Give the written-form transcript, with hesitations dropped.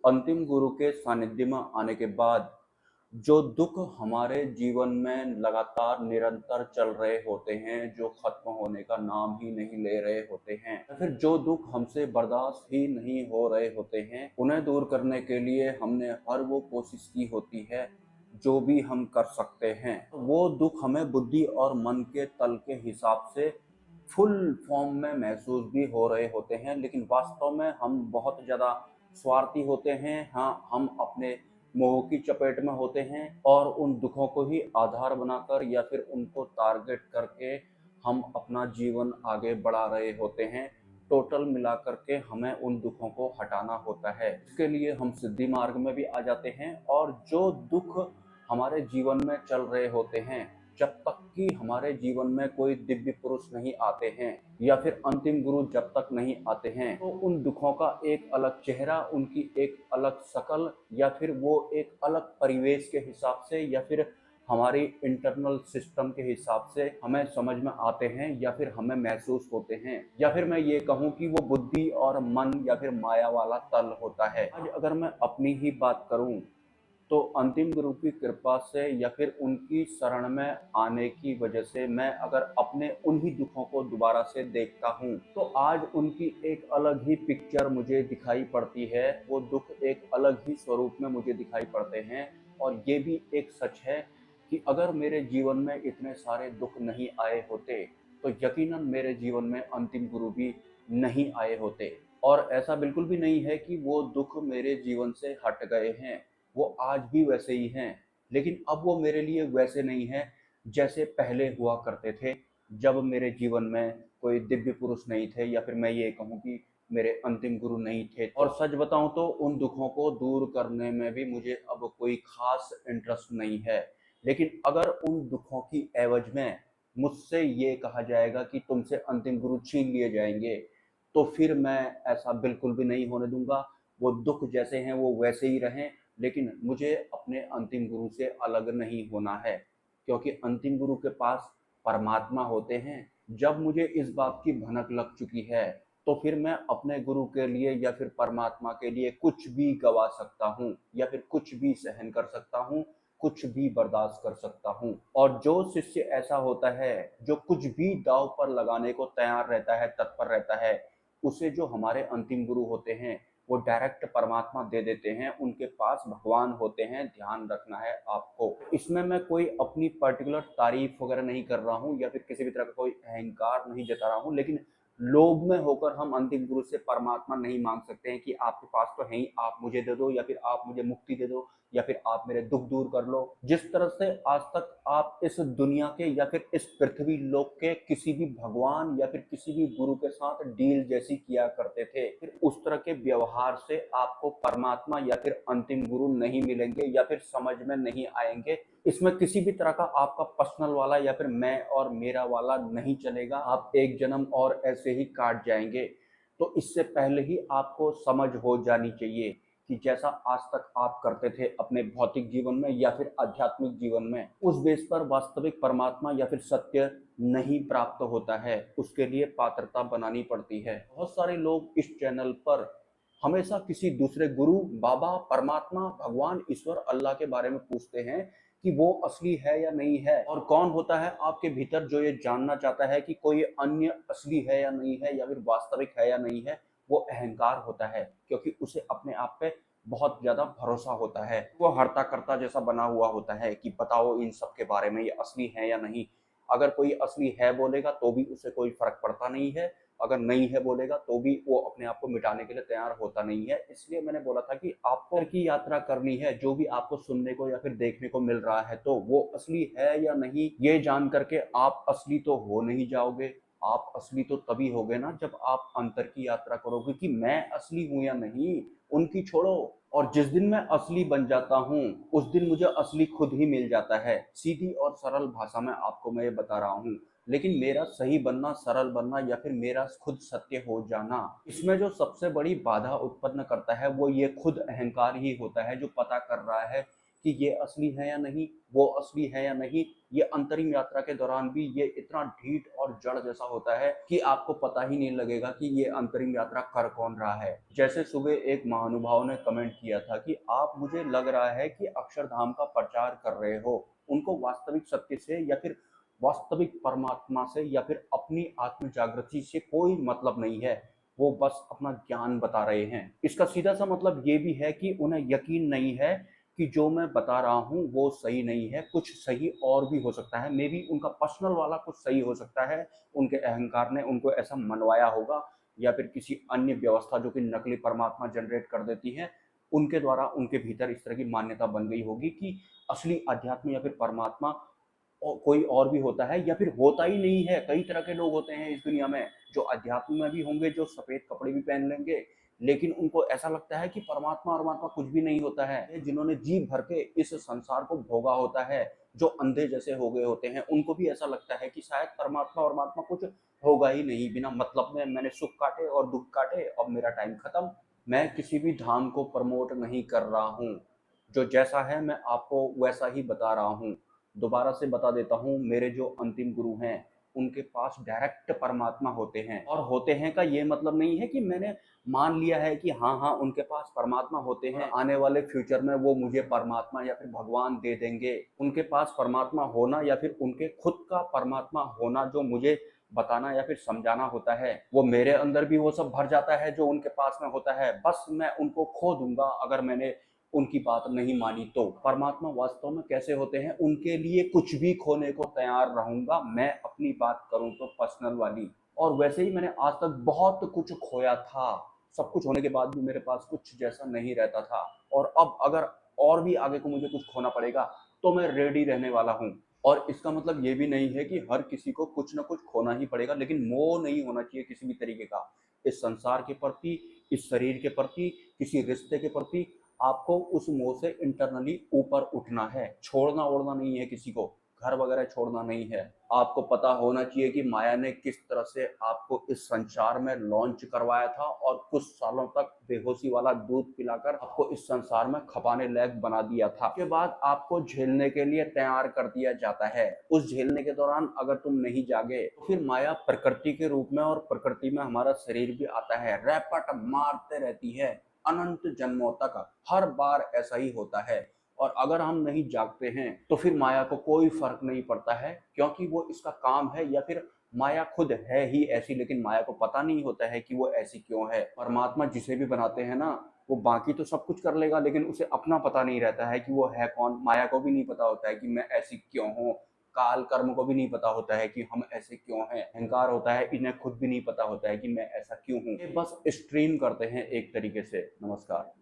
अंतिम गुरु के सानिध्य में आने के बाद जो दुख हमारे जीवन में लगातार निरंतर चल रहे होते हैं, जो खत्म होने का नाम ही नहीं ले रहे होते हैं, या फिर जो दुख हमसे बर्दाश्त ही नहीं हो रहे होते हैं, उन्हें दूर करने के लिए हमने हर वो कोशिश की होती है जो भी हम कर सकते हैं। वो दुख हमें बुद्धि और मन के तल के हिसाब से फुल फॉर्म में महसूस भी हो रहे होते हैं, लेकिन वास्तव में हम बहुत ज़्यादा स्वार्थी होते हैं। हाँ, हम अपने मोह की चपेट में होते हैं और उन दुखों को ही आधार बनाकर या फिर उनको टारगेट करके हम अपना जीवन आगे बढ़ा रहे होते हैं। टोटल मिलाकर के हमें उन दुखों को हटाना होता है। इसके लिए हम सिद्धि मार्ग में भी आ जाते हैं, और जो दुख हमारे जीवन में चल रहे होते हैं, जब तक कि हमारे जीवन में कोई दिव्य पुरुष नहीं आते हैं या फिर अंतिम गुरु जब तक नहीं आते हैं, तो उन दुखों का एक अलग चेहरा, उनकी एक अलग शकल, या फिर वो एक अलग परिवेश के हिसाब से या फिर हमारी इंटरनल सिस्टम के हिसाब से हमें समझ में आते हैं या फिर हमें महसूस होते हैं, या फिर मैं ये कहूँ कि वो बुद्धि और मन या फिर माया वाला तल होता है। आज अगर मैं अपनी ही बात करूँ, तो अंतिम गुरु की कृपा से या फिर उनकी शरण में आने की वजह से मैं अगर अपने उन्हीं दुखों को दोबारा से देखता हूँ, तो आज उनकी एक अलग ही पिक्चर मुझे दिखाई पड़ती है। वो दुख एक अलग ही स्वरूप में मुझे दिखाई पड़ते हैं। और ये भी एक सच है कि अगर मेरे जीवन में इतने सारे दुख नहीं आए होते, तो यकीनन मेरे जीवन में अंतिम गुरु भी नहीं आए होते। और ऐसा बिल्कुल भी नहीं है कि वो दुख मेरे जीवन से हट गए हैं, वो आज भी वैसे ही हैं, लेकिन अब वो मेरे लिए वैसे नहीं है जैसे पहले हुआ करते थे, जब मेरे जीवन में कोई दिव्य पुरुष नहीं थे या फिर मैं ये कहूँ कि मेरे अंतिम गुरु नहीं थे। और सच बताऊं तो उन दुखों को दूर करने में भी मुझे अब कोई खास इंटरेस्ट नहीं है। लेकिन अगर उन दुखों की एवज में मुझसे ये कहा जाएगा कि तुमसे अंतिम गुरु छीन लिए जाएंगे, तो फिर मैं ऐसा बिल्कुल भी नहीं होने दूंगा। वो दुख जैसे हैं वो वैसे ही रहें, लेकिन मुझे अपने अंतिम गुरु से अलग नहीं होना है, क्योंकि अंतिम गुरु के पास परमात्मा होते हैं। जब मुझे इस बात की भनक लग चुकी है, तो फिर मैं अपने गुरु के लिए या फिर परमात्मा के लिए कुछ भी गवा सकता हूँ या फिर कुछ भी सहन कर सकता हूँ, कुछ भी बर्दाश्त कर सकता हूँ। और जो शिष्य ऐसा होता है, जो कुछ भी दांव पर लगाने को तैयार रहता है, तत्पर रहता है, उसे जो हमारे अंतिम गुरु होते हैं वो डायरेक्ट परमात्मा दे देते हैं। उनके पास भगवान होते हैं, ध्यान रखना है आपको। इसमें मैं कोई अपनी पर्टिकुलर तारीफ वगैरह नहीं कर रहा हूँ या फिर किसी भी तरह का कोई अहंकार नहीं जता रहा हूँ, लेकिन लोभ में होकर हम अंतिम गुरु से परमात्मा नहीं मांग सकते हैं कि आपके पास तो है ही, आप मुझे दे दो या फिर आप मुझे मुक्ति दे दो या फिर आप मेरे दुख दूर कर लो। जिस तरह से आज तक आप इस दुनिया के या फिर इस पृथ्वी लोक के किसी भी भगवान या फिर किसी भी गुरु के साथ डील जैसी किया करते थे, फिर उस तरह के व्यवहार से आपको परमात्मा या फिर अंतिम गुरु नहीं मिलेंगे या फिर समझ में नहीं आएंगे। इसमें किसी भी तरह का आपका पर्सनल वाला या फिर मैं और मेरा वाला नहीं चलेगा। आप एक जन्म और ऐसे ही काट जाएंगे। तो इससे पहले ही आपको समझ हो जानी चाहिए कि जैसा आज तक आप करते थे अपने भौतिक जीवन में या फिर आध्यात्मिक जीवन में, उस बेस पर वास्तविक परमात्मा या फिर सत्य नहीं प्राप्त होता है। उसके लिए पात्रता बनानी पड़ती है। बहुत सारे लोग इस चैनल पर हमेशा किसी दूसरे गुरु, बाबा, परमात्मा, भगवान, ईश्वर, अल्लाह के बारे में पूछते हैं कि वो असली है या नहीं है। और कौन होता है आपके भीतर जो ये जानना चाहता है कि कोई अन्य असली है या नहीं है या फिर वास्तविक है या नहीं है? वो अहंकार होता है, क्योंकि उसे अपने आप पे बहुत ज्यादा भरोसा होता है। वो हर्ता कर्ता जैसा बना हुआ होता है कि बताओ इन सब के बारे में, ये असली है या नहीं। अगर कोई असली है बोलेगा तो भी उसे कोई फर्क पड़ता नहीं है, अगर नहीं है बोलेगा तो भी वो अपने आप को मिटाने के लिए तैयार होता नहीं है। इसलिए मैंने बोला था कि आपको की यात्रा करनी है, जो भी आपको सुनने को या फिर देखने को मिल रहा है, तो वो असली है या नहीं, ये जान करके आप असली तो हो नहीं जाओगे। आप असली तो तभी होगे ना जब आप अंतर की यात्रा करोगे कि मैं असली हूं या नहीं। उनकी छोड़ो, और जिस दिन मैं असली बन जाता हूँ, उस दिन मुझे असली खुद ही मिल जाता है। सीधी और सरल भाषा में आपको मैं ये बता रहा हूँ। लेकिन मेरा सही बनना, सरल बनना या फिर मेरा खुद सत्य हो जाना, इसमें जो सबसे बड़ी बाधा उत्पन्न करता है वो ये खुद अहंकार ही होता है, जो पता कर रहा है कि ये असली है या नहीं, वो असली है या नहीं। ये अंतरिम यात्रा के दौरान भी ये इतना ढीठ और जड़ जैसा होता है कि आपको पता ही नहीं लगेगा कि ये अंतरिम यात्रा कर कौन रहा है। जैसे सुबह एक महानुभाव ने कमेंट किया था कि आप, मुझे लग रहा है कि अक्षरधाम का प्रचार कर रहे हो। उनको वास्तविक सत्य से या फिर वास्तविक परमात्मा से या फिर अपनी आत्म जागृति से कोई मतलब नहीं है। वो बस अपना ज्ञान बता रहे हैं। इसका सीधा सा मतलब ये भी है कि उन्हें यकीन नहीं है कि जो मैं बता रहा हूँ वो सही नहीं है, कुछ सही और भी हो सकता है। मे बी उनका पर्सनल वाला कुछ सही हो सकता है, उनके अहंकार ने उनको ऐसा मनवाया होगा, या फिर किसी अन्य व्यवस्था जो कि नकली परमात्मा जनरेट कर देती है, उनके द्वारा उनके भीतर इस तरह की मान्यता बन गई होगी कि असली अध्यात्म या फिर परमात्मा कोई और भी होता है, या फिर होता ही नहीं है। कई तरह के लोग होते हैं इस दुनिया में, जो अध्यात्म में भी होंगे, जो सफेद कपड़े भी पहन लेंगे, लेकिन उनको ऐसा लगता है कि परमात्मा और परमात्मा कुछ भी नहीं होता है। जिन्होंने जी भर के इस संसार को भोगा होता है, जो अंधे जैसे हो गए होते हैं, उनको भी ऐसा लगता है कि शायद परमात्मा और परमात्मा कुछ होगा ही नहीं। बिना मतलब में मैंने सुख काटे और दुख काटे, अब मेरा टाइम खत्म। मैं किसी भी धाम को प्रमोट नहीं कर रहा हूँ। जो जैसा है मैं आपको वैसा ही बता रहा हूँ। दोबारा से बता देता हूँ, मेरे जो अंतिम गुरु हैं उनके पास डायरेक्ट परमात्मा होते हैं। और होते हैं का ये मतलब नहीं है कि मैंने मान लिया है कि हाँ हाँ उनके पास परमात्मा होते हैं, आने वाले फ्यूचर में वो मुझे परमात्मा या फिर भगवान दे देंगे। उनके पास परमात्मा होना या फिर उनके खुद का परमात्मा होना जो मुझे बताना या फिर समझाना होता है, वो मेरे अंदर भी वो सब भर जाता है जो उनके पास में होता है। बस मैं उनको खो दूंगा अगर मैंने उनकी बात नहीं मानी तो। परमात्मा वास्तव में कैसे होते हैं, उनके लिए कुछ भी खोने को तैयार रहूंगा। मैं अपनी बात करूं तो पर्सनल वाली। और वैसे ही मैंने आज तक बहुत कुछ खोया था, सब कुछ होने के बाद भी मेरे पास कुछ जैसा नहीं रहता था। और अब अगर और भी आगे को मुझे कुछ खोना पड़ेगा तो मैं रेडी रहने वाला हूँ। और इसका मतलब ये भी नहीं है कि हर किसी को कुछ ना कुछ खोना ही पड़ेगा, लेकिन मोह नहीं होना चाहिए किसी भी तरीके का, इस संसार के प्रति, इस शरीर के प्रति, किसी रिश्ते के प्रति। आपको उस मोह से इंटरनली ऊपर उठना है, छोड़ना ओढ़ना नहीं है किसी को, घर वगैरह छोड़ना नहीं है। आपको पता होना चाहिए कि माया ने किस तरह से आपको इस संसार में लॉन्च करवाया था और कुछ सालों तक बेहोशी वाला दूध पिलाकर आपको इस संसार में खपाने लायक बना दिया था। उसके बाद आपको झेलने के लिए तैयार कर दिया जाता है। उस झेलने के दौरान अगर तुम नहीं जागे तो फिर माया प्रकृति के रूप में, और प्रकृति में हमारा शरीर भी आता है, रैपट मारते रहती है अनंत जन्मों तक। हर बार ऐसा ही होता है। और अगर हम नहीं जागते हैं तो फिर माया को कोई फर्क नहीं पड़ता है, क्योंकि वो इसका काम है, या फिर माया खुद है ही ऐसी, लेकिन माया को पता नहीं होता है कि वो ऐसी क्यों है। परमात्मा जिसे भी बनाते हैं ना, वो बाकी तो सब कुछ कर लेगा, लेकिन उसे अपना पता नहीं रहता है कि वो है कौन। माया को भी नहीं पता होता है कि मैं ऐसी क्यों हूँ। काल कर्म को भी नहीं पता होता है कि हम ऐसे क्यों हैं। अहंकार होता है, इन्हें खुद भी नहीं पता होता है कि मैं ऐसा क्यों हूँ। ये बस स्ट्रीम करते हैं एक तरीके से। नमस्कार।